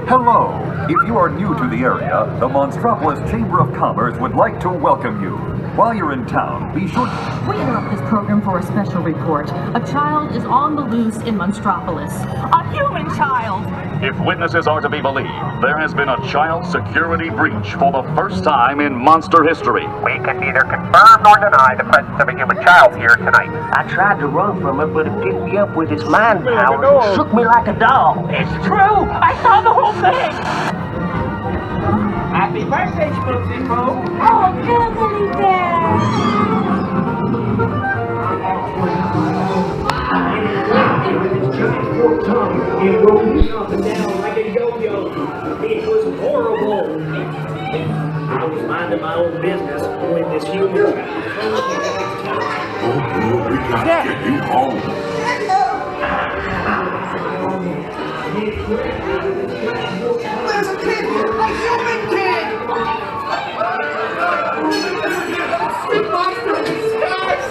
Hello. If you are new to the area, the Monstropolis Chamber of Commerce would like to welcome you. While you're in town, be sure to... We interrupt this program for a special report. A child is on the loose in Monstropolis. A human child! If witnesses are to be believed, there has been a child security breach for the first time in monster history. We can neither confirm nor deny the presence of a human child here tonight. I tried to run from it, but it picked me up with its mind powers and shook me like a doll. It's true! I saw the whole thing! Happy birthday, Spooksy Pooh! Oh, Googly Bear! It rolled up and down like a yo-yo. It was horrible. I was minding my own business when this human child. Oh, we gotta get you home. There's a kid here! A human kid! Sweet monster in disguise!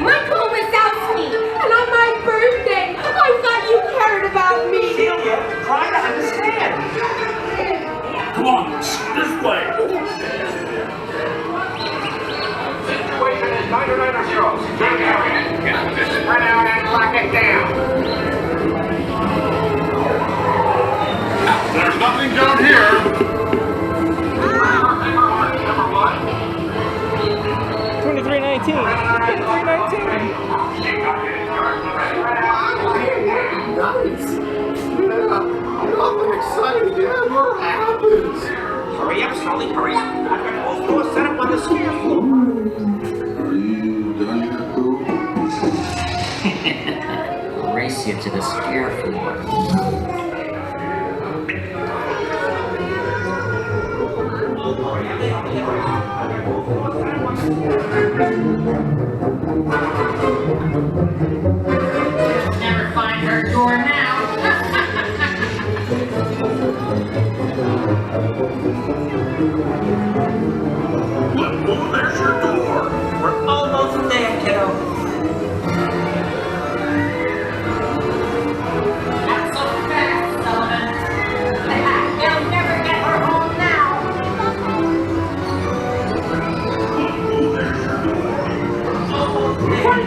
Michael Wazowski! And on my birthday! I thought you cared about me! Celia, try to understand. Come on, this way. Situation is 990. Take care of it. Get the spread out and lock it down. There's nothing down here. 2319. 2319. Nice! Yeah, nothing exciting ever happens! Hurry up, Sulley, hurry up. I've got to go through a setup on the scare floor. Are you done yet, Pooh? Race you to the scare floor. Never find her door now. Look, Pooh, there's your door. We're almost there, kiddo. Not so fast, Sullivan. They'll never get her home now. Pooh, there's your door. Almost there.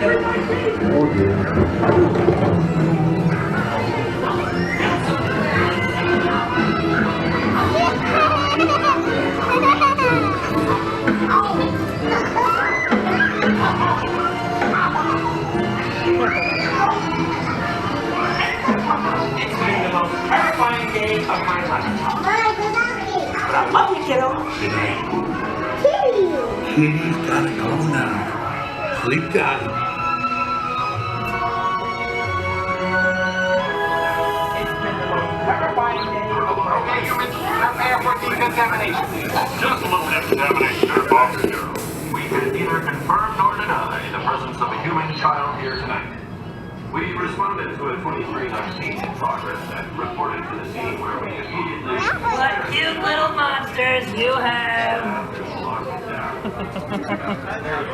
It's been the most terrifying day of my life. But I love you, kiddo. Kitty's gotta go now. Sleep tight. It's been the most terrifying day of my life. Okay, humans, prepare for decontamination. Just a moment after examination, Officer. We can neither confirm nor deny the presence of a human child here tonight. We responded to a 2319 in progress and reported to the scene where we immediately... What cute little monsters you have!